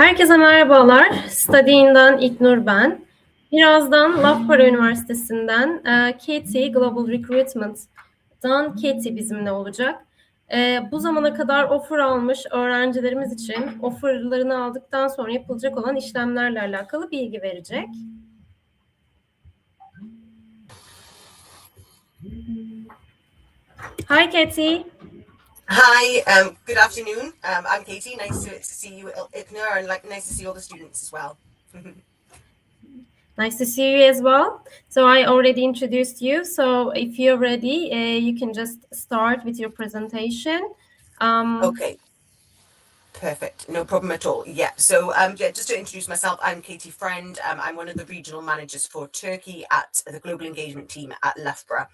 Herkese merhabalar. Studying'den İlknur ben. Birazdan Loughborough Üniversitesi'nden Katie Global Recruitment'dan Katie bizimle olacak. Bu zamana kadar offer almış öğrencilerimiz için offerlarını aldıktan sonra yapılacak olan işlemlerle alakalı bilgi verecek. Hi Katie. Hi, good afternoon. I'm Katie. Nice to see you, Ilknur, and nice to see all the students as well. Nice to see you as well. So I already introduced you. So if you're ready, you can just start with your presentation. Okay. Perfect, no problem at all. Yeah, so just to introduce myself, I'm Katie Friend. I'm one of the regional managers for Turkey at the global engagement team at Loughborough.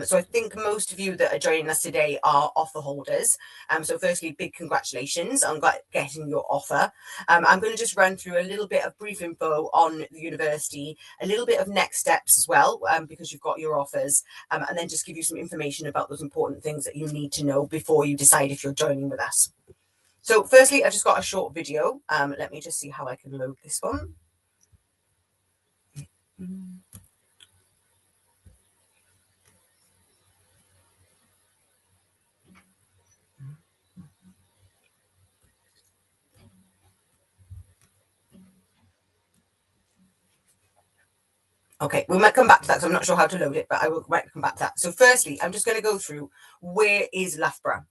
So I think most of you that are joining us today are offer holders. So firstly, big congratulations on getting your offer. I'm going to just run through a little bit of brief info on the university, a little bit of next steps as well, because you've got your offers, and then just give you some information about those important things that you need to know before you decide if you're joining with us. So firstly, I've just got a short video. Let me just see how I can load this one. Okay, we might come back to that because I'm not sure how to load it, but I will come back to that. So firstly, I'm just going to go through where is Loughborough.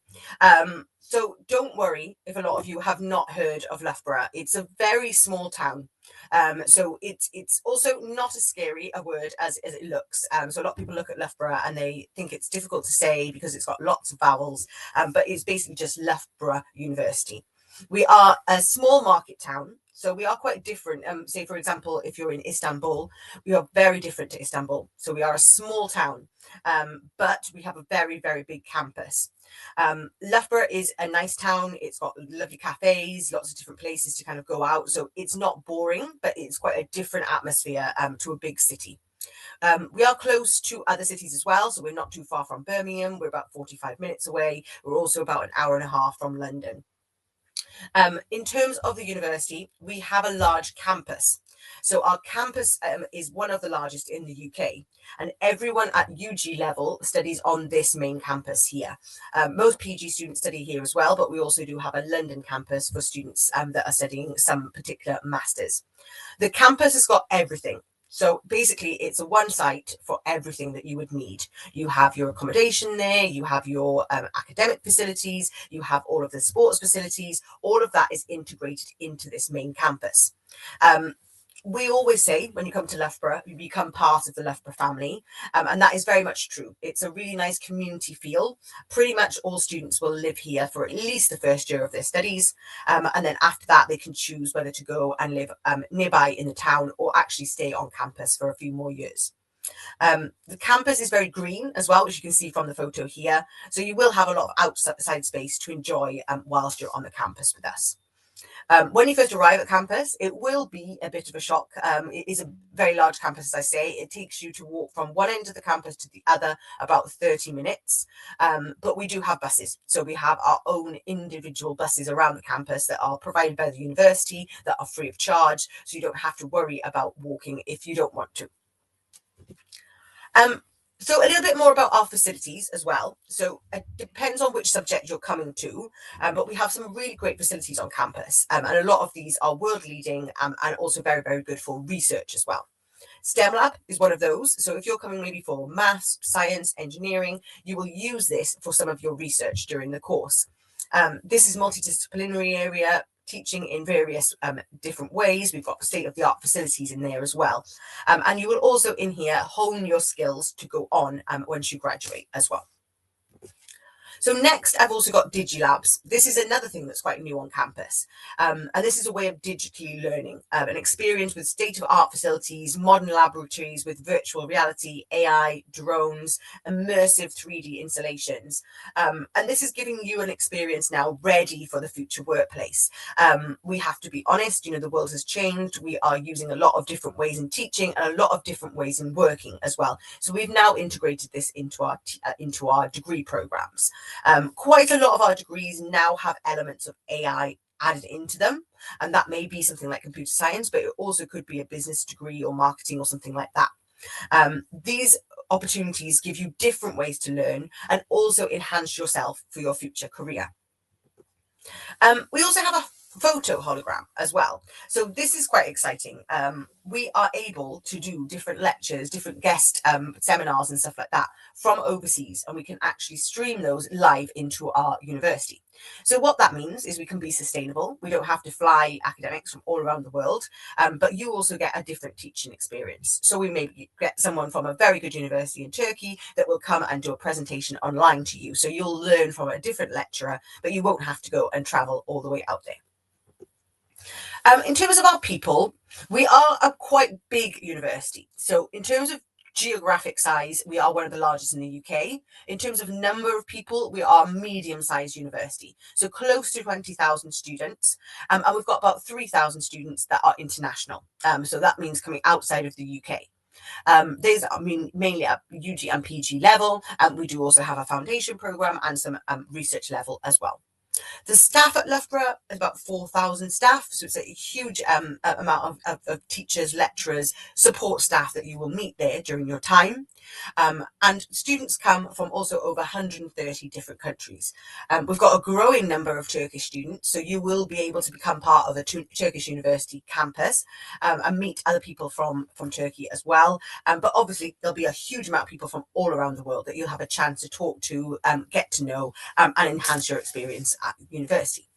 So don't worry if a lot of you have not heard of Loughborough. It's a very small town. So it's also not as scary a word as it looks. So a lot of people look at Loughborough and they think it's difficult to say because it's got lots of vowels, but it's basically just Loughborough University. We are a small market town. So we are quite different. Say, for example, if you're in Istanbul, we are very different to Istanbul. So we are a small town, but we have a very, very big campus. Loughborough is a nice town. It's got lovely cafes, lots of different places to kind of go out. So it's not boring, but it's quite a different atmosphere to a big city. We are close to other cities as well. So we're not too far from Birmingham. We're about 45 minutes away. We're also about an hour and a half from London. In terms of the university, we have a large campus. So our campus is one of the largest in the UK, and everyone at UG level studies on this main campus here. Most PG students study here as well, but we also do have a London campus for students that are studying some particular masters. The campus has got everything. So basically, it's a one site for everything that you would need. You have your accommodation there, you have your academic facilities, you have all of the sports facilities. All of that is integrated into this main campus. We always say when you come to Loughborough, you become part of the Loughborough family, and that is very much true. It's a really nice community feel. Pretty much all students will live here for at least the first year of their studies, and then after that they can choose whether to go and live nearby in the town or actually stay on campus for a few more years. The campus is very green as well, which you can see from the photo here, so you will have a lot of outside space to enjoy whilst you're on the campus with us. When you first arrive at campus, it will be a bit of a shock. It is a very large campus, as I say. It takes you to walk from one end of the campus to the other about 30 minutes. But we do have buses. So we have our own individual buses around the campus that are provided by the university, that are free of charge. So you don't have to worry about walking if you don't want to. So a little bit more about our facilities as well. So it depends on which subject you're coming to, but we have some really great facilities on campus. And a lot of these are world leading and also very, very good for research as well. STEM Lab is one of those. So if you're coming maybe for maths, science, engineering, you will use this for some of your research during the course. This is multidisciplinary area, teaching in various different ways. We've got state-of-the-art facilities in there as well. And you will also in here hone your skills to go on once you graduate as well. So next, I've also got DigiLabs. This is another thing that's quite new on campus. And this is a way of digitally learning, an experience with state-of-the-art facilities, modern laboratories with virtual reality, AI, drones, immersive 3D installations. And this is giving you an experience now ready for the future workplace. We have to be honest, you know, the world has changed. We are using a lot of different ways in teaching and a lot of different ways in working as well. So we've now integrated this into our degree programs. Quite a lot of our degrees now have elements of AI added into them. And that may be something like computer science, but it also could be a business degree or marketing or something like that. These opportunities give you different ways to learn and also enhance yourself for your future career. We also have a photo hologram as well. So this is quite exciting. We are able to do different lectures, different guest seminars and stuff like that from overseas, and we can actually stream those live into our university. So what that means is we can be sustainable. We don't have to fly academics from all around the world, but you also get a different teaching experience. So we maybe get someone from a very good university in Turkey that will come and do a presentation online to you. So you'll learn from a different lecturer, but you won't have to go and travel all the way out there. In terms of our people, we are a quite big university. So in terms of geographic size, we are one of the largest in the UK. In terms of number of people, we are a medium-sized university, so close to 20,000 students, and we've got about 3,000 students that are international. So that means coming outside of the UK. These are mainly at UG and PG level, and we do also have a foundation program and some research level as well. The staff at Loughborough is about 4,000 staff, so it's a huge amount of teachers, lecturers, support staff that you will meet there during your time. And students come from also over 130 different countries. We've got a growing number of Turkish students, so you will be able to become part of a Turkish university campus and meet other people from Turkey as well. But obviously, there'll be a huge amount of people from all around the world that you'll have a chance to talk to, get to know, and enhance your experience at university.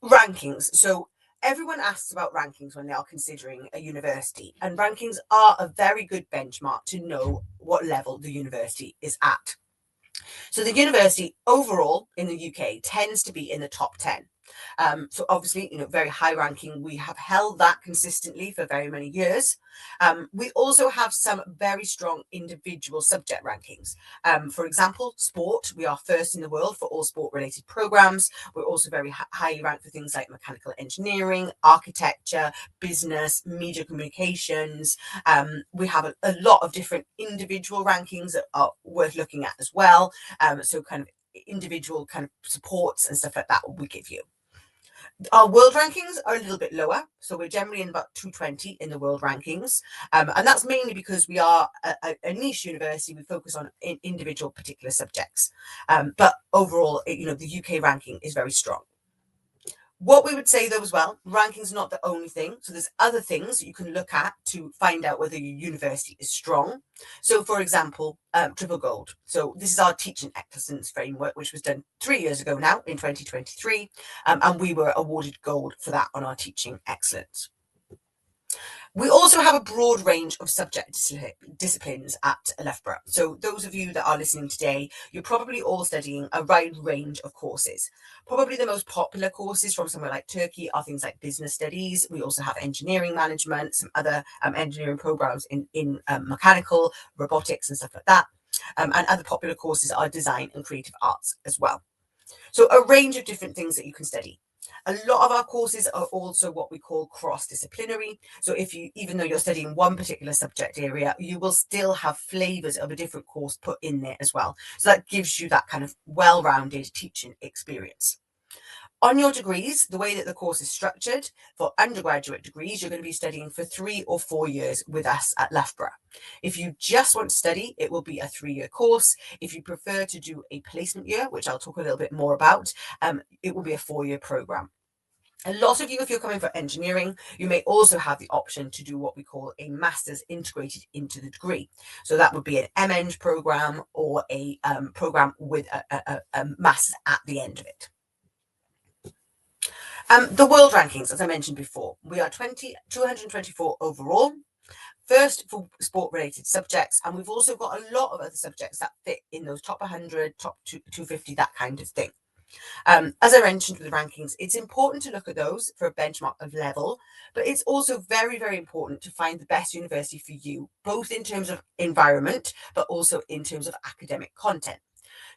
Rankings. So everyone asks about rankings when they are considering a university, and rankings are a very good benchmark to know what level the university is at. So the university overall in the UK tends to be in the top 10. So obviously, very high ranking. We have held that consistently for very many years. We also have some very strong individual subject rankings. For example, sport, we are first in the world for all sport related programs. We're also very highly ranked for things like mechanical engineering, architecture, business, media communications. We have a lot of different individual rankings that are worth looking at as well. So kind of individual kind of supports and stuff like that we give you. Our world rankings are a little bit lower, so we're generally in about 220 in the world rankings, and that's mainly because we are a niche university. We focus on individual particular subjects, but overall, the UK ranking is very strong. What we would say though as well, ranking's not the only thing. So there's other things that you can look at to find out whether your university is strong. So for example, Triple Gold. So this is our teaching excellence framework, which was done 3 years ago now in 2023. And we were awarded gold for that on our teaching excellence. We also have a broad range of subject disciplines at Loughborough. So those of you that are listening today, you're probably all studying a wide range of courses. Probably the most popular courses from somewhere like Turkey are things like business studies. We also have engineering management, some other engineering programs in mechanical, robotics and stuff like that. And other popular courses are design and creative arts as well. So a range of different things that you can study. A lot of our courses are also what we call cross-disciplinary. So even though you're studying one particular subject area, you will still have flavors of a different course put in there as well. So that gives you that kind of well-rounded teaching experience. On your degrees, the way that the course is structured, for undergraduate degrees, you're going to be studying for 3 or 4 years with us at Loughborough. If you just want to study, it will be a 3-year course. If you prefer to do a placement year, which I'll talk a little bit more about, it will be a 4-year program. A lot of you, if you're coming for engineering, you may also have the option to do what we call a master's integrated into the degree. So that would be an MEng program or a program with a master's at the end of it. The world rankings, as I mentioned before, we are 224 overall. First for sport-related subjects, and we've also got a lot of other subjects that fit in those top 100, top 250, that kind of thing. As I mentioned with the rankings, it's important to look at those for a benchmark of level, but it's also very, very important to find the best university for you, both in terms of environment, but also in terms of academic content.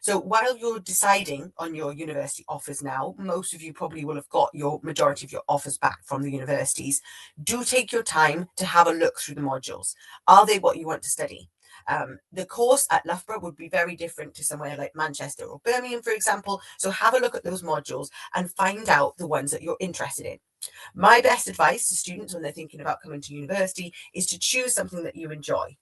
So while you're deciding on your university offers now, most of you probably will have got your majority of your offers back from the universities. Do take your time to have a look through the modules. Are they what you want to study? The course at Loughborough would be very different to somewhere like Manchester or Birmingham, for example. So have a look at those modules and find out the ones that you're interested in. My best advice to students when they're thinking about coming to university is to choose something that you enjoy.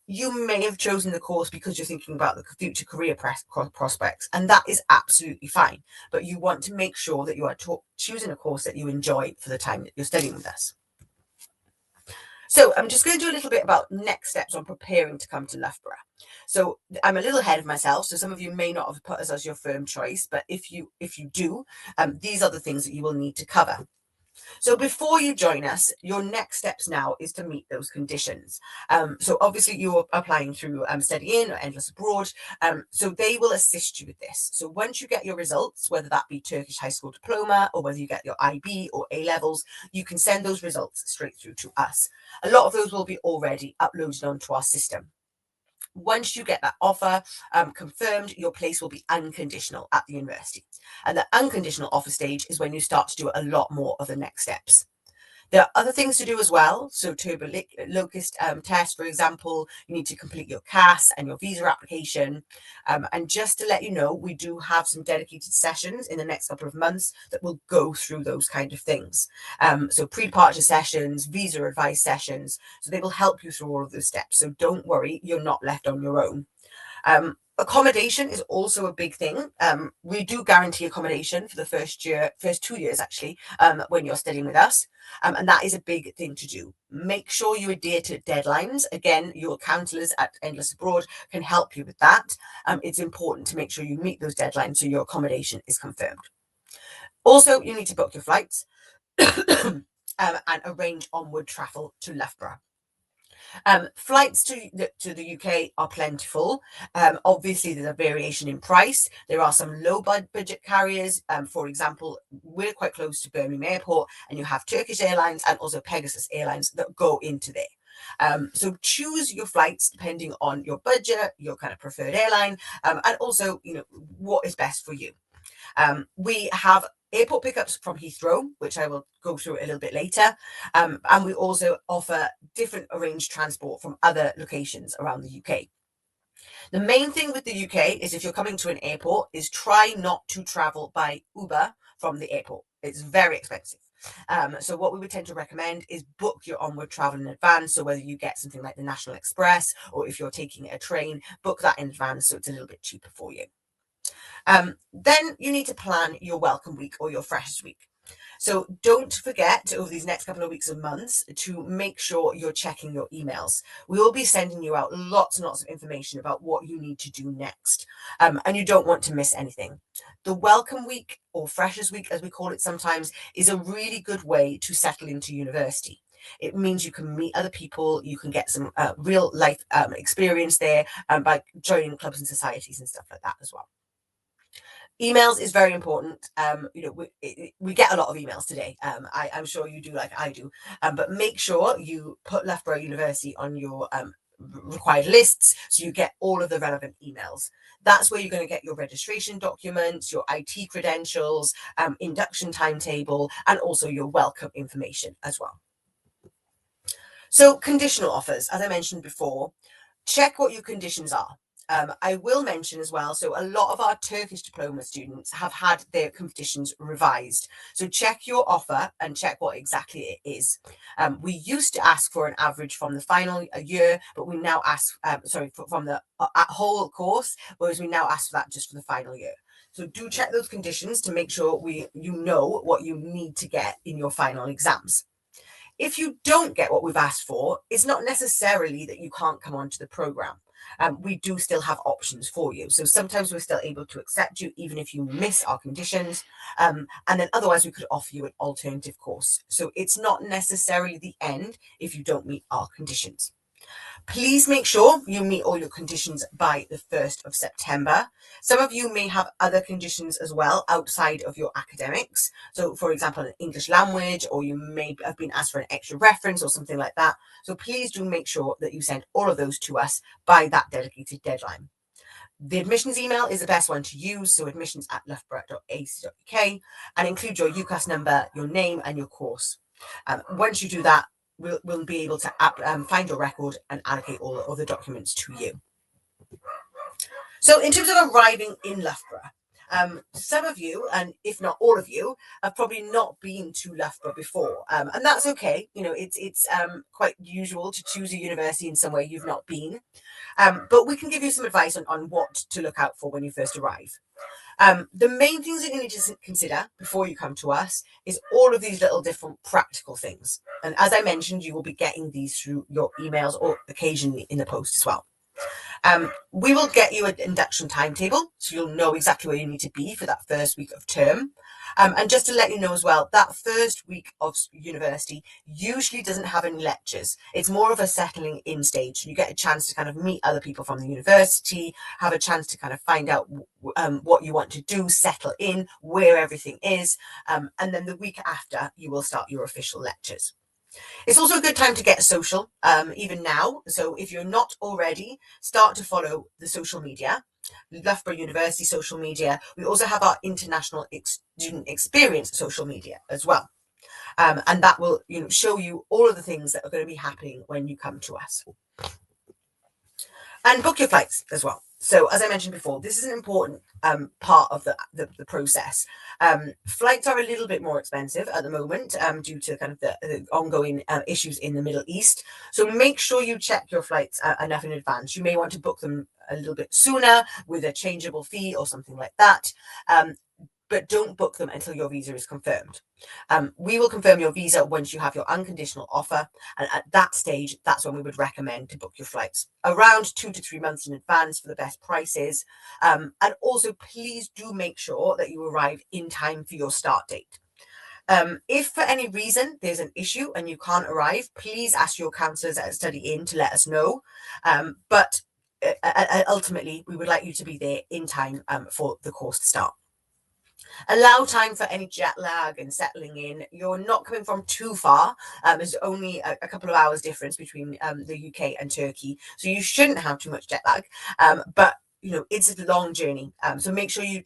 You may have chosen the course because you're thinking about the future career prospects, and that is absolutely fine. But you want to make sure that you are choosing a course that you enjoy for the time that you're studying with us. So I'm just going to do a little bit about next steps on preparing to come to Loughborough. So I'm a little ahead of myself, so some of you may not have put us as your firm choice, but if you do, these are the things that you will need to cover. So before you join us, your next steps now is to meet those conditions. So obviously you're applying through Study In or Endless Abroad, so they will assist you with this. So once you get your results, whether that be Turkish High School Diploma or whether you get your IB or A levels, you can send those results straight through to us. A lot of those will be already uploaded onto our system. Once you get that offer confirmed, your place will be unconditional at the university. And the unconditional offer stage is when you start to do a lot more of the next steps. There are other things to do as well. So turbo locust test, for example, you need to complete your CAS and your visa application. And just to let you know, we do have some dedicated sessions in the next couple of months that will go through those kind of things. So pre-departure sessions, visa advice sessions. So they will help you through all of those steps. So don't worry, you're not left on your own. Accommodation is also a big thing. We do guarantee accommodation for the first 2 years actually, when you're studying with us. And that is a big thing to do. Make sure you adhere to deadlines. Again, your counsellors at Endless Abroad can help you with that. It's important to make sure you meet those deadlines so your accommodation is confirmed. Also, you need to book your flights and arrange onward travel to Loughborough. Flights to the UK are plentiful. Obviously, there's a variation in price. There are some low budget carriers. For example, we're quite close to Birmingham Airport, and you have Turkish Airlines and also Pegasus Airlines that go into there. So choose your flights depending on your budget, your kind of preferred airline, and also what is best for you. We have airport pickups from Heathrow, which I will go through a little bit later. And we also offer different arranged transport from other locations around the UK. The main thing with the UK is if you're coming to an airport is try not to travel by Uber from the airport. It's very expensive. So what we would tend to recommend is book your onward travel in advance. So whether you get something like the National Express or if you're taking a train, book that in advance so it's a little bit cheaper for you. Then you need to plan your welcome week or your freshers week. So don't forget over these next couple of weeks and months to make sure you're checking your emails. We will be sending you out lots and lots of information about what you need to do next. And you don't want to miss anything. The welcome week or freshers week, as we call it sometimes, is a really good way to settle into university. It means you can meet other people, you can get some real life experience there by joining clubs and societies and stuff like that as well. Emails is very important. We get a lot of emails today. I'm sure you do like I do. But make sure you put Loughborough University on your required lists so you get all of the relevant emails. That's where you're going to get your registration documents, your IT credentials, induction timetable, and also your welcome information as well. So conditional offers, as I mentioned before, check what your conditions are. I will mention as well, so a lot of our Turkish diploma students have had their conditions revised. So check your offer and check what exactly it is. We used to ask for an average from the final year, but we now ask, from the whole course, whereas we now ask for that just for the final year. So do check those conditions to make sure you know what you need to get in your final exams. If you don't get what we've asked for, it's not necessarily that you can't come onto the programme. We do still have options for you. So sometimes we're still able to accept you even if you miss our conditions. And then otherwise we could offer you an alternative course. So it's not necessarily the end if you don't meet our conditions. Please make sure you meet all your conditions by the 1st of September. Some of you may have other conditions as well outside of your academics. So for example, an English language, or you may have been asked for an extra reference or something like that. So please do make sure that you send all of those to us by that dedicated deadline. The admissions email is the best one to use, so admissions@loughborough.ac.uk, and include your UCAS number, your name and your course. Once you do that, we'll be able to find your record and allocate all the other documents to you. So in terms of arriving in Loughborough, some of you, and if not all of you, have probably not been to Loughborough before, and that's okay. You know, it's quite usual to choose a university in somewhere you've not been, but we can give you some advice on what to look out for when you first arrive. The main things that you need to consider before you come to us is all of these little different practical things. And as I mentioned, you will be getting these through your emails or occasionally in the post as well. We will get you an induction timetable, so you'll know exactly where you need to be for that first week of term. And just to let you know as well, that first week of university usually doesn't have any lectures. It's more of a settling in stage. You get a chance to kind of meet other people from the university, have a chance to kind of find out what you want to do, settle in, where everything is. And then the week after, you will start your official lectures. It's also a good time to get social, even now. So if you're not already, start to follow the social media, Loughborough University social media. We also have our international student experience social media as well. And that will, show you all of the things that are going to be happening when you come to us. And book your flights as well. So as I mentioned before, this is an important part of the process. Flights are a little bit more expensive at the moment due to kind of the ongoing issues in the Middle East. So make sure you check your flights enough in advance. You may want to book them a little bit sooner with a changeable fee or something like that. But don't book them until your visa is confirmed. We will confirm your visa once you have your unconditional offer. And at that stage, that's when we would recommend to book your flights around 2 to 3 months in advance for the best prices. And also, please do make sure that you arrive in time for your start date. If for any reason there's an issue and you can't arrive, please ask your counsellors at Study In to let us know. But ultimately, we would like you to be there in time for the course to start. Allow time for any jet lag and settling in. You're not coming from too far. There's only a couple of hours difference between the UK and Turkey, so you shouldn't have too much jet lag. But it's a long journey, so make sure you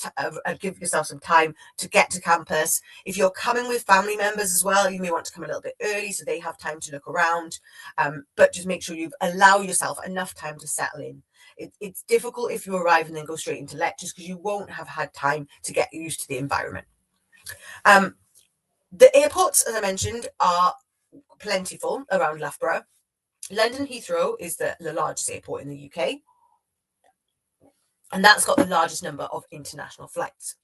give yourself some time to get to campus. If you're coming with family members as well, you may want to come a little bit early so they have time to look around. But just make sure you allow yourself enough time to settle in. It's difficult if you arrive and then go straight into lectures because you won't have had time to get used to the environment. The airports, as I mentioned, are plentiful around Loughborough. London Heathrow is the largest airport in the UK. And that's got the largest number of international flights.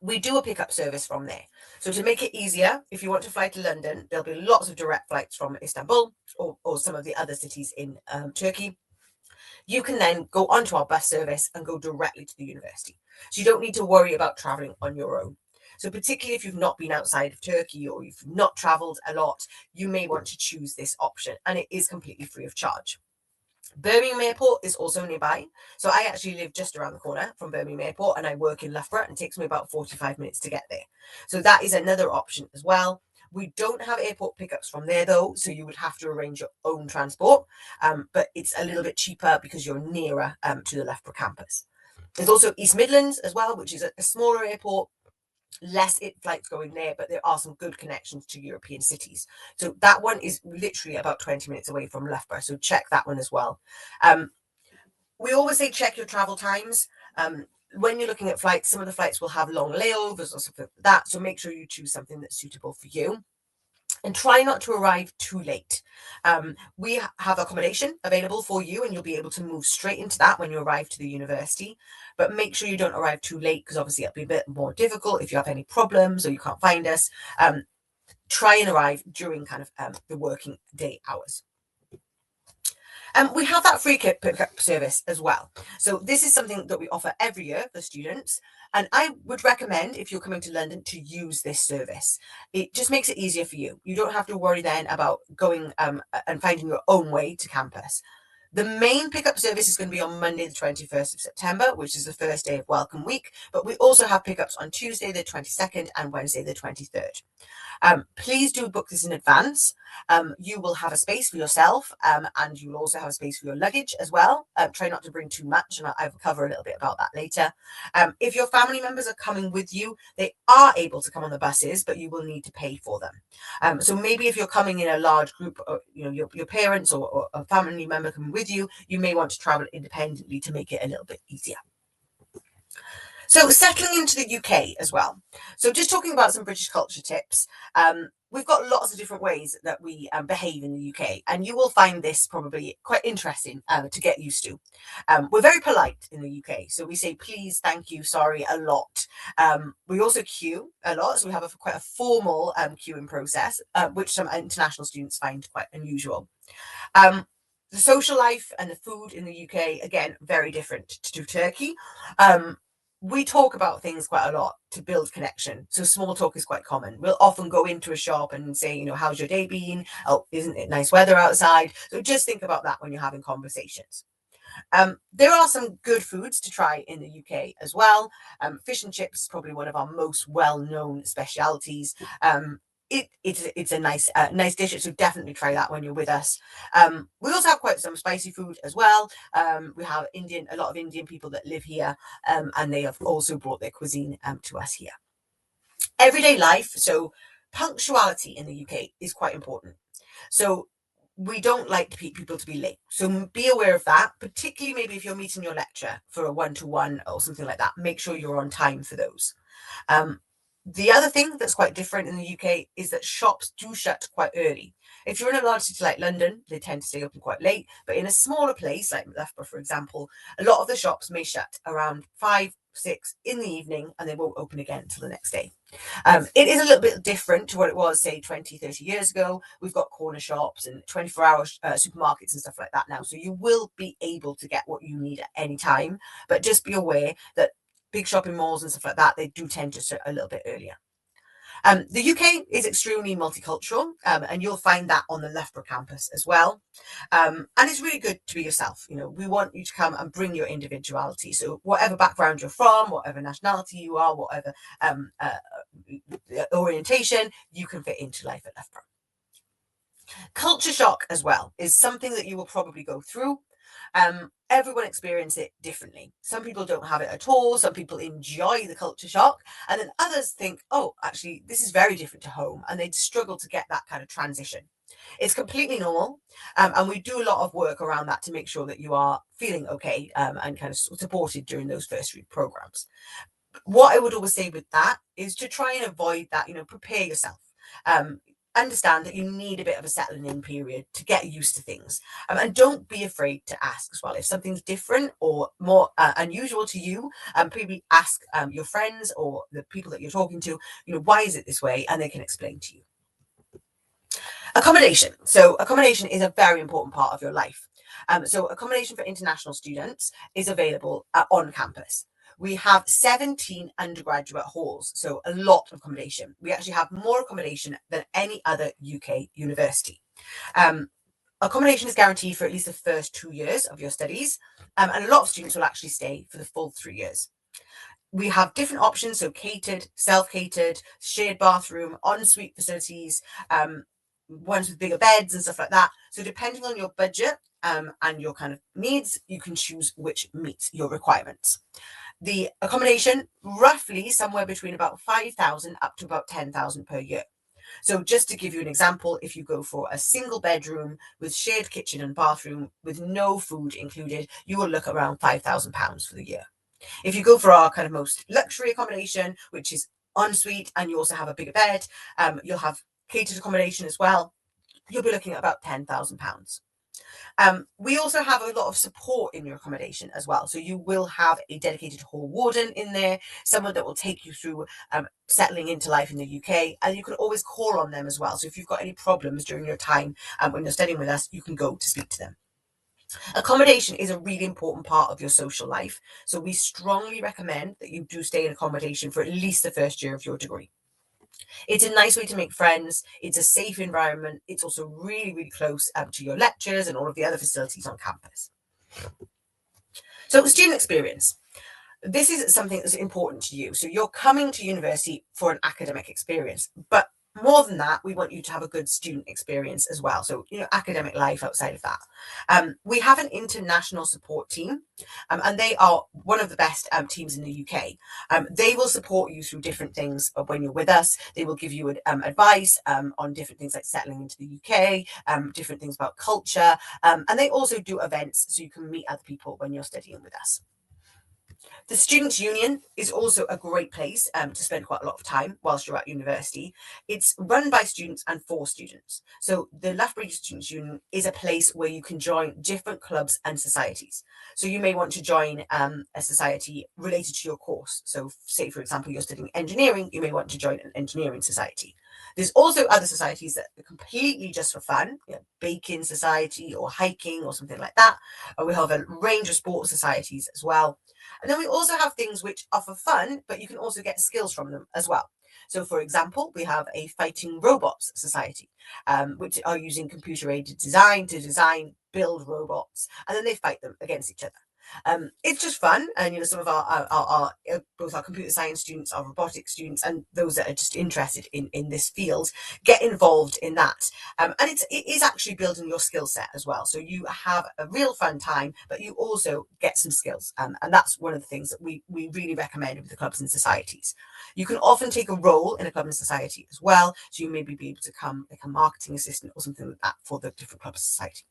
We do a pickup service from there. So to make it easier, if you want to fly to London, there'll be lots of direct flights from Istanbul or some of the other cities in Turkey. You can then go onto our bus service and go directly to the university. So you don't need to worry about traveling on your own. So particularly if you've not been outside of Turkey or you've not traveled a lot, you may want to choose this option, and it is completely free of charge. Birmingham Airport is also nearby. So I actually live just around the corner from Birmingham Airport and I work in Loughborough, and it takes me about 45 minutes to get there. So that is another option as well. We don't have airport pickups from there though, so you would have to arrange your own transport, but it's a little bit cheaper because you're nearer to the Loughborough campus. There's also East Midlands as well, which is a smaller airport. Less flights going there, but there are some good connections to European cities. So that one is literally about 20 minutes away from Loughborough. So check that one as well. We always say check your travel times. When you're looking at flights, some of the flights will have long layovers or something like that. So make sure you choose something that's suitable for you. And try not to arrive too late. We have accommodation available for you and you'll be able to move straight into that when you arrive to the university. But make sure you don't arrive too late because obviously it'll be a bit more difficult if you have any problems or you can't find us. Try and arrive during kind of the working day hours. We have that free pickup service as well. So this is something that we offer every year for students. And I would recommend, if you're coming to London, to use this service. It just makes it easier for you. You don't have to worry then about going and finding your own way to campus. The main pickup service is going to be on Monday, the 21st of September, which is the first day of Welcome Week. But we also have pickups on Tuesday, the 22nd and Wednesday, the 23rd. Please do book this in advance. You will have a space for yourself, and you will also have a space for your luggage as well. Try not to bring too much, and I'll cover a little bit about that later. If your family members are coming with you, they are able to come on the buses, but you will need to pay for them. So maybe if you're coming in a large group, or, your parents or a family member coming with you, you may want to travel independently to make it a little bit easier. So settling into the UK as well. So just talking about some British culture tips. We've got lots of different ways that we behave in the UK, and you will find this probably quite interesting to get used to. We're very polite in the UK, so we say please, thank you, sorry a lot. We also queue a lot, so we have quite a formal queuing process, which some international students find quite unusual. The social life and the food in the UK, again, very different to Turkey. We talk about things quite a lot to build connection. So small talk is quite common. We'll often go into a shop and say, how's your day been? Oh, isn't it nice weather outside? So just think about that when you're having conversations. There are some good foods to try in the UK as well. Fish and chips is probably one of our most well-known specialities. It's a nice dish, so definitely try that when you're with us. We also have quite some spicy food as well. We have a lot of Indian people that live here, and they have also brought their cuisine to us here. Everyday life, so punctuality in the UK is quite important. So we don't like people to be late. So be aware of that, particularly maybe if you're meeting your lecturer for a one-to-one or something like that. Make sure you're on time for those. The other thing that's quite different in the UK is that shops do shut quite early. If you're in a large city like London, they tend to stay open quite late. But in a smaller place like Loughborough, for example, a lot of the shops may shut around 5, 6 in the evening, and they won't open again until the next day. It is a little bit different to what it was, say, 20, 30 years ago. We've got corner shops and 24-hour supermarkets and stuff like that now. So you will be able to get what you need at any time. But just be aware that big shopping malls and stuff like that, they do tend to shut a little bit earlier. The UK is extremely multicultural, and you'll find that on the Loughborough campus as well. And it's really good to be yourself. We want you to come and bring your individuality. So whatever background you're from, whatever nationality you are, whatever orientation, you can fit into life at Loughborough. Culture shock as well is something that you will probably go through. Everyone experiences it differently. Some people don't have it at all. Some people enjoy the culture shock, and then others think, oh, actually, this is very different to home, and they struggle to get that kind of transition. It's completely normal, and we do a lot of work around that to make sure that you are feeling okay and kind of supported during those first few programs. What I would always say with that is to try and avoid that, prepare yourself. Understand that you need a bit of a settling in period to get used to things. And don't be afraid to ask as well. If something's different or more unusual to you, maybe ask your friends or the people that you're talking to, why is it this way? And they can explain to you. Accommodation. So accommodation is a very important part of your life. So accommodation for international students is available on campus. We have 17 undergraduate halls, so a lot of accommodation. We actually have more accommodation than any other UK university. Accommodation is guaranteed for at least the first 2 years of your studies, and a lot of students will actually stay for the full 3 years. We have different options, so catered, self-catered, shared bathroom, ensuite facilities, ones with bigger beds and stuff like that. So depending on your budget and your kind of needs, you can choose which meets your requirements. The accommodation, roughly somewhere between about 5,000 up to about 10,000 per year. So just to give you an example, if you go for a single bedroom with shared kitchen and bathroom with no food included, you will look around £5,000 for the year. If you go for our kind of most luxury accommodation, which is ensuite, and you also have a bigger bed, you'll have catered accommodation as well, you'll be looking at about £10,000. We also have a lot of support in your accommodation as well. So you will have a dedicated hall warden in there, someone that will take you through settling into life in the UK, and you can always call on them as well. So if you've got any problems during your time when you're studying with us, you can go to speak to them. Accommodation is a really important part of your social life. So we strongly recommend that you do stay in accommodation for at least the first year of your degree. It's a nice way to make friends. It's a safe environment. It's also really, really close to your lectures and all of the other facilities on campus. So student experience. This is something that's important to you. So you're coming to university for an academic experience, but more than that, we want you to have a good student experience as well. So, academic life outside of that. We have an international support team, and they are one of the best teams in the UK. They will support you through different things when you're with us. They will give you advice on different things like settling into the UK, different things about culture, and they also do events so you can meet other people when you're studying with us. The Students' Union is also a great place to spend quite a lot of time whilst you're at university. It's run by students and for students. So the Loughborough Students' Union is a place where you can join different clubs and societies. So you may want to join a society related to your course. So say, for example, you're studying engineering, you may want to join an engineering society. There's also other societies that are completely just for fun, baking society or hiking or something like that. We have a range of sports societies as well. And then we also have things which are for fun, but you can also get skills from them as well. So, for example, we have a fighting robots society, which are using computer-aided design to build robots, and then they fight them against each other. It's just fun, and some of our both our computer science students, our robotics students, and those that are just interested in this field get involved in that. And it is actually building your skill set as well. So you have a real fun time, but you also get some skills, and that's one of the things that we really recommend with the clubs and societies. You can often take a role in a club and society as well, so you maybe be able to become like a marketing assistant or something like that for the different clubs and society.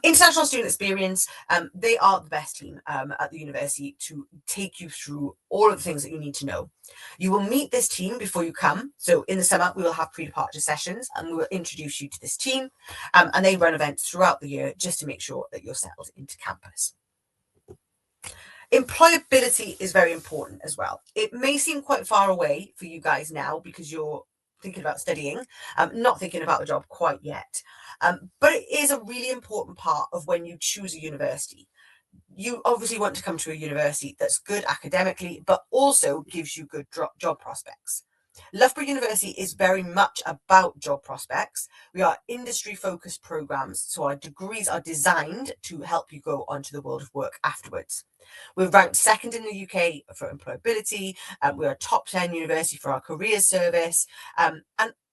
International student experience, they are the best team at the university to take you through all of the things that you need to know. You will meet this team before you come. So in the summer, we will have pre-departure sessions and we will introduce you to this team. And they run events throughout the year just to make sure that you're settled into campus. Employability is very important as well. It may seem quite far away for you guys now because you're thinking about studying, not thinking about a job quite yet. But it is a really important part of when you choose a university. You obviously want to come to a university that's good academically, but also gives you good job prospects. Loughborough University is very much about job prospects. We are industry-focused programs, so our degrees are designed to help you go onto the world of work afterwards. We're ranked second in the UK for employability. We're a top 10 university for our careers service. And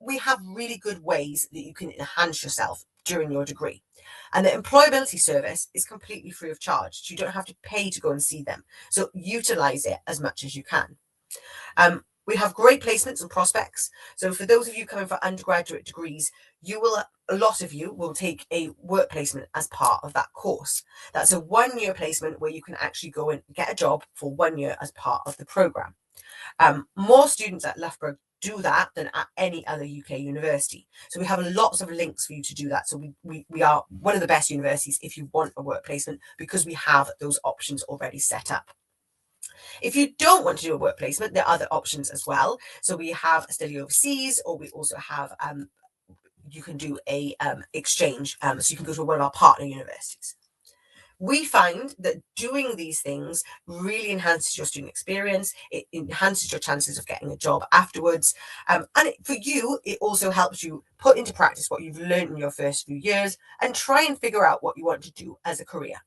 we have really good ways that you can enhance yourself during your degree. And the employability service is completely free of charge. So you don't have to pay to go and see them. So utilize it as much as you can. We have great placements and prospects. So for those of you coming for undergraduate degrees, a lot of you will take a work placement as part of that course. That's a 1-year placement where you can actually go and get a job for 1 year as part of the program. More students at Loughborough do that than at any other UK university. So we have lots of links for you to do that. So we are one of the best universities if you want a work placement because we have those options already set up. If you don't want to do a work placement, there are other options as well. So we have a study overseas, or we also have you can do a exchange. So you can go to one of our partner universities. We find that doing these things really enhances your student experience. It enhances your chances of getting a job afterwards. And for you, it also helps you put into practice what you've learned in your first few years and try and figure out what you want to do as a career.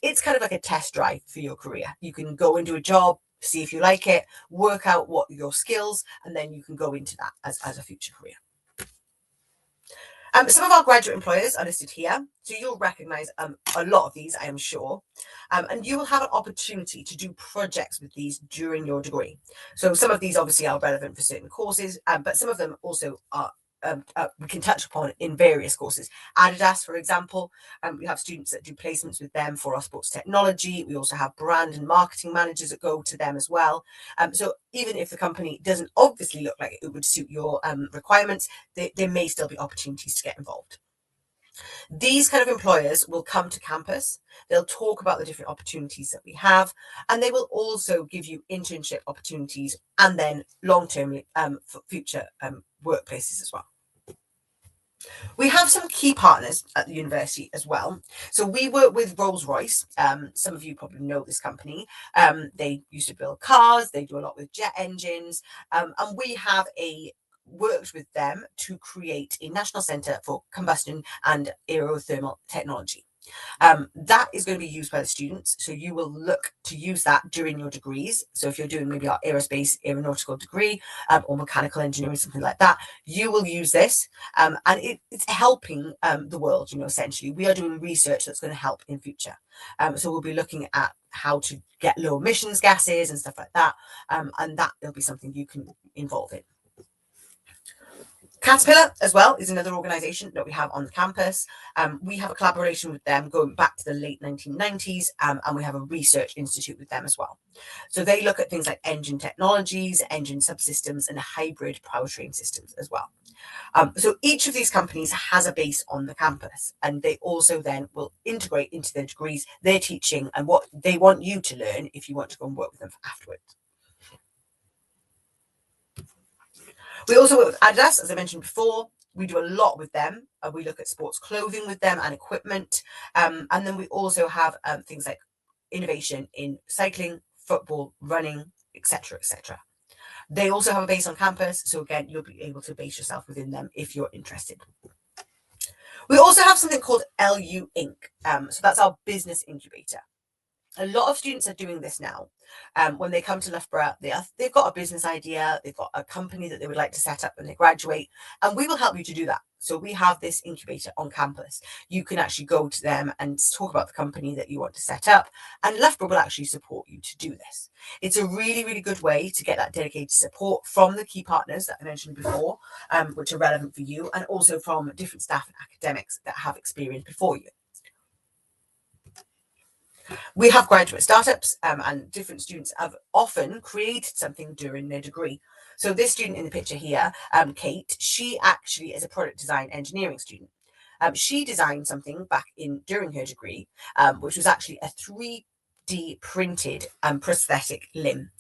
It's kind of like a test drive for your career. You can go into a job, see if you like it, work out what your skills, and then you can go into that as a future career. Some of our graduate employers are listed here, so you'll recognise a lot of these, I am sure, and you will have an opportunity to do projects with these during your degree. So some of these obviously are relevant for certain courses, but some of them also are we can touch upon in various courses. Adidas, for example, we have students that do placements with them for our sports technology. We also have brand and marketing managers that go to them as well. So even if the company doesn't obviously look like it would suit your requirements, there may still be opportunities to get involved. These kind of employers will come to campus, they'll talk about the different opportunities that we have, and they will also give you internship opportunities and then long-term for future workplaces as well. We have some key partners at the university as well. So we work with Rolls-Royce. Some of you probably know this company. They used to build cars. They do a lot with jet engines. And we have worked with them to create a national centre for combustion and aerothermal technology. That is going to be used by the students. So you will look to use that during your degrees. So if you're doing maybe our aerospace, aeronautical degree or mechanical engineering, something like that, you will use this. And it's helping the world, essentially. We are doing research that's going to help in future. So we'll be looking at how to get low emissions gases and stuff like that. And that will be something you can involve in. Caterpillar as well is another organisation that we have on the campus. We have a collaboration with them going back to the late 1990s, and we have a research institute with them as well. So they look at things like engine technologies, engine subsystems, and hybrid powertrain systems as well. So each of these companies has a base on the campus, and they also then will integrate into their degrees, their teaching, and what they want you to learn if you want to go and work with them afterwards. We also work with Adidas, as I mentioned before. We do a lot with them. We look at sports clothing with them and equipment. And then we also have things like innovation in cycling, football, running, etc., etc. They also have a base on campus. So again, you'll be able to base yourself within them if you're interested. We also have something called LU Inc. So that's our business incubator. A lot of students are doing this now. When they come to Loughborough, they've got a business idea, they've got a company that they would like to set up when they graduate, and we will help you to do that. So we have this incubator on campus. You can actually go to them and talk about the company that you want to set up, and Loughborough will actually support you to do this. It's a really, really good way to get that dedicated support from the key partners that I mentioned before, which are relevant for you, and also from different staff and academics that have experience before you. We have graduate startups and different students have often created something during their degree. So this student in the picture here, Kate, she actually is a product design engineering student. She designed something back during her degree, which was actually a 3D printed prosthetic limb.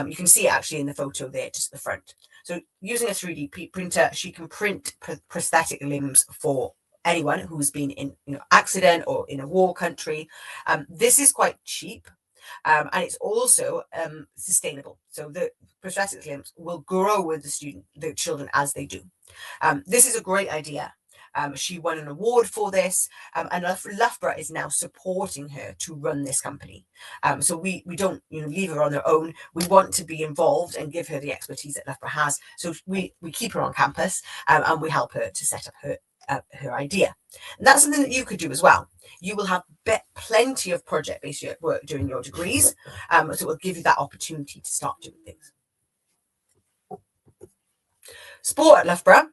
You can see it actually in the photo there, just at the front. So using a 3D printer, she can print prosthetic limbs for anyone who's been in accident or in a war country. This is quite cheap, and it's also sustainable. So the prosthetic limbs will grow with the children as they do. This is a great idea. She won an award for this, and Loughborough is now supporting her to run this company. So we don't leave her on her own. We want to be involved and give her the expertise that Loughborough has. So we keep her on campus, and we help her to set up her idea. And that's something that you could do as well. You will have plenty of project-based work during your degrees, so it will give you that opportunity to start doing things. Sport at Loughborough.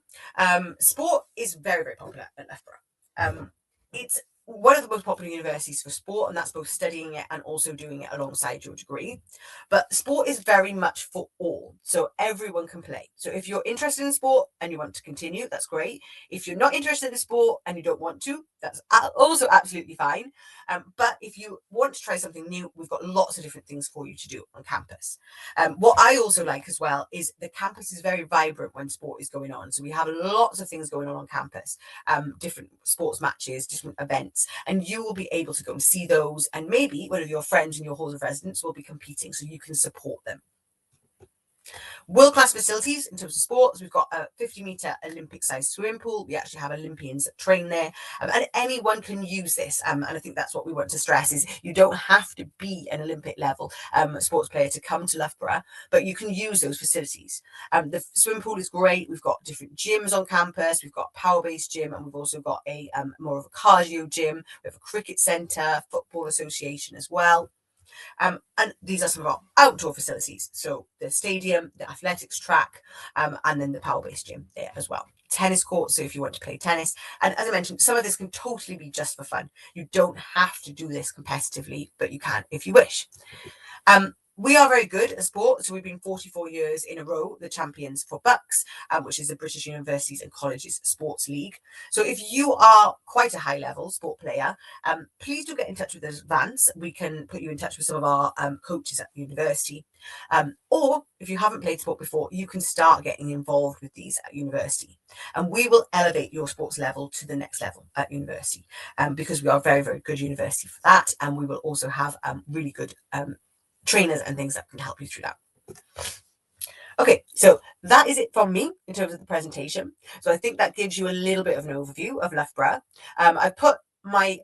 Sport is very, very popular at Loughborough. It's one of the most popular universities for sport, and that's both studying it and also doing it alongside your degree. But sport is very much for all, so everyone can play. So if you're interested in sport and you want to continue, that's great. If you're not interested in sport and you don't want to, that's also absolutely fine. But if you want to try something new, we've got lots of different things for you to do on campus. What I also like as well is the campus is very vibrant when sport is going on. So we have lots of things going on campus, different sports matches, different events, and you will be able to go and see those. And maybe one of your friends in your halls of residence will be competing, so you can support them. World-class facilities in terms of sports. We've got a 50-meter Olympic-sized swimming pool. We actually have Olympians that train there, and anyone can use this. And I think that's what we want to stress: is you don't have to be an Olympic level sports player to come to Loughborough, but you can use those facilities. The swimming pool is great. We've got different gyms on campus. We've got a power-based gym, and we've also got a more of a cardio gym. We have a cricket centre, football association as well. And these are some of our outdoor facilities. So the stadium, the athletics track, and then the power-based gym there as well. Tennis court, so if you want to play tennis. And as I mentioned, some of this can totally be just for fun. You don't have to do this competitively, but you can if you wish. We are very good at sport, so we've been 44 years in a row the champions for Bucks, which is the British Universities and Colleges Sports League. So if you are quite a high level sport player, please do get in touch with us, Vance. We can put you in touch with some of our coaches at the university. Or if you haven't played sport before, you can start getting involved with these at university. And we will elevate your sports level to the next level at university, because we are a very, very good university for that. And we will also have really good trainers and things that can help you through that. Okay, so that is it from me in terms of the presentation. So I think that gives you a little bit of an overview of Loughborough. I put my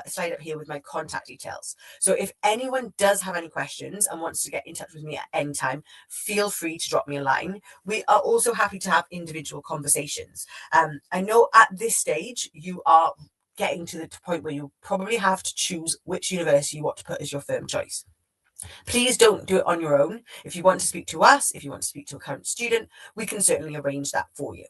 slide up here with my contact details. So if anyone does have any questions and wants to get in touch with me at any time, feel free to drop me a line. We are also happy to have individual conversations. I know at this stage you are getting to the point where you probably have to choose which university you want to put as your firm choice. Please don't do it on your own. If you want to speak to us, if you want to speak to a current student, we can certainly arrange that for you.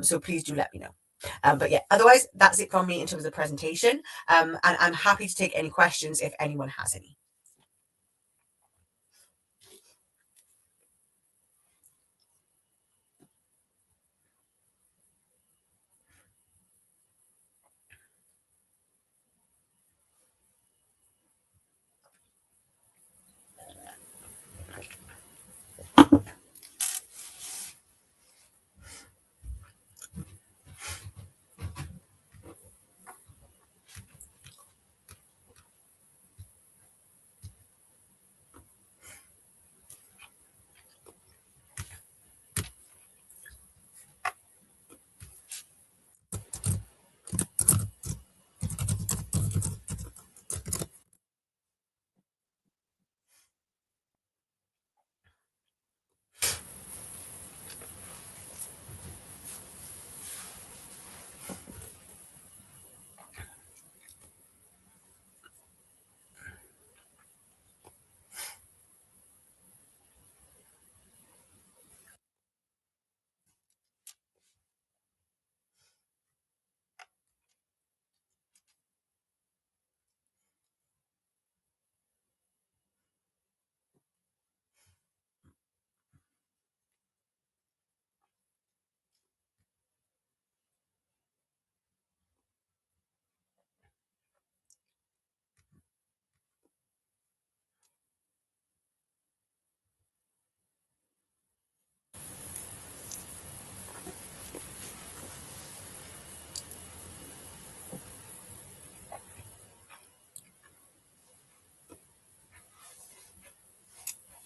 So please do let me know. But yeah, otherwise, that's it from me in terms of the presentation. And I'm happy to take any questions if anyone has any.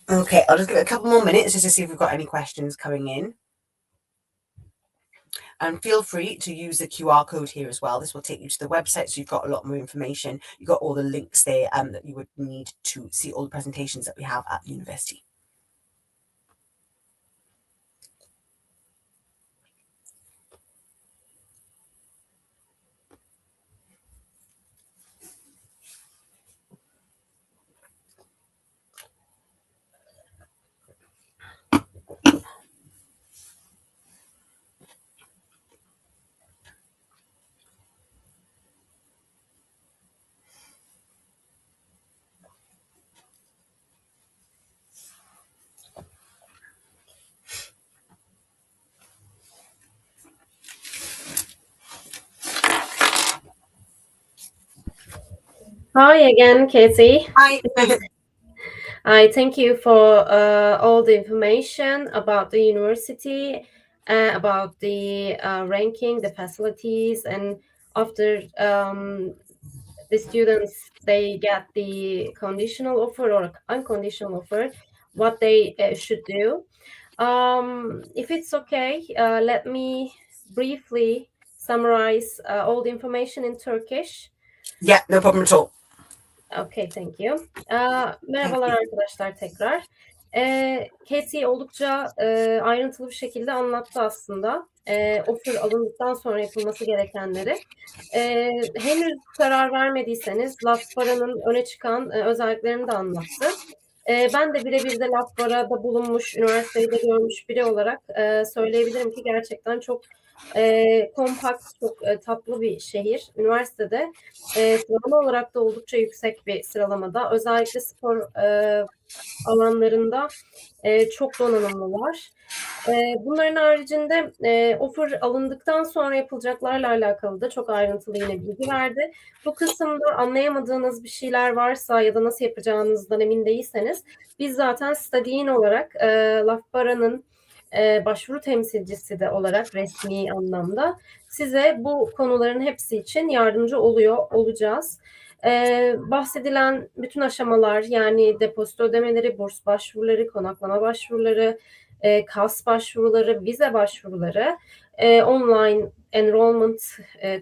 Okay, I'll just give it a couple more minutes just to see if we've got any questions coming in. And feel free to use the QR code here as well. This will take you to the website, so you've got a lot more information. You've got all the links there that you would need to see all the presentations that we have at the university. Hi again, Katie. Hi. I thank you for all the information about the university, about the ranking, the facilities, and after the students they get the conditional offer or unconditional offer, what they should do. If it's okay, let me briefly summarize all the information in Turkish. Yeah, no problem at all. Okay, thank you. Merhabalar arkadaşlar tekrar. Katie oldukça ayrıntılı bir şekilde anlattı aslında. Offer alındıktan sonra yapılması gerekenleri. Henüz karar vermediyseniz Loughborough'ın öne çıkan özelliklerini de anlattı. Ben de birebir de Loughborough'da bulunmuş, üniversiteyi de görmüş biri olarak söyleyebilirim ki gerçekten çok Kompakt, çok tatlı bir şehir. Üniversitede sıralama olarak da oldukça yüksek bir sıralamada. Özellikle spor alanlarında çok donanımlılar. Bunların haricinde offer alındıktan sonra yapılacaklarla alakalı da çok ayrıntılı yine bilgi verdi. Bu kısımda anlayamadığınız bir şeyler varsa ya da nasıl yapacağınızdan emin değilseniz biz zaten Studying olarak Loughborough'ın başvuru temsilcisi de olarak resmi anlamda size bu konuların hepsi için yardımcı olacağız. Bahsedilen bütün aşamalar, yani depozito ödemeleri, burs başvuruları, konaklama başvuruları, KAS başvuruları, vize başvuruları, online enrollment,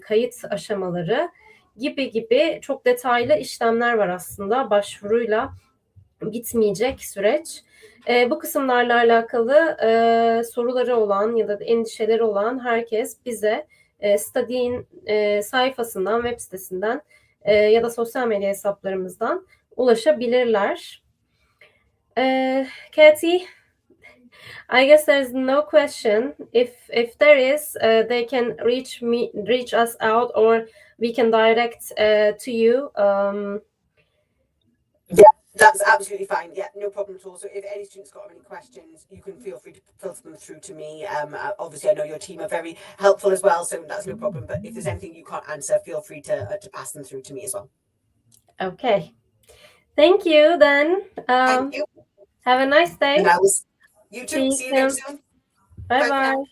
kayıt aşamaları gibi çok detaylı işlemler var aslında başvuruyla bitmeyecek süreç. Bu kısımlarla alakalı soruları olan ya da endişeleri olan herkes bize Studying sayfasından, web sitesinden ya da sosyal medya hesaplarımızdan ulaşabilirler. Katie, I guess there's no question. If there is, they can reach us out, or we can direct to you. Yeah, that's absolutely fine. Yeah, no problem at all. So if any students got any questions, you can feel free to filter them through to me. Obviously, I know your team are very helpful as well, so that's no problem. But if there's anything you can't answer, feel free to pass them through to me as well. Okay. Thank you, then. Thank you. Have a nice day. You too. See you again soon. Bye-bye.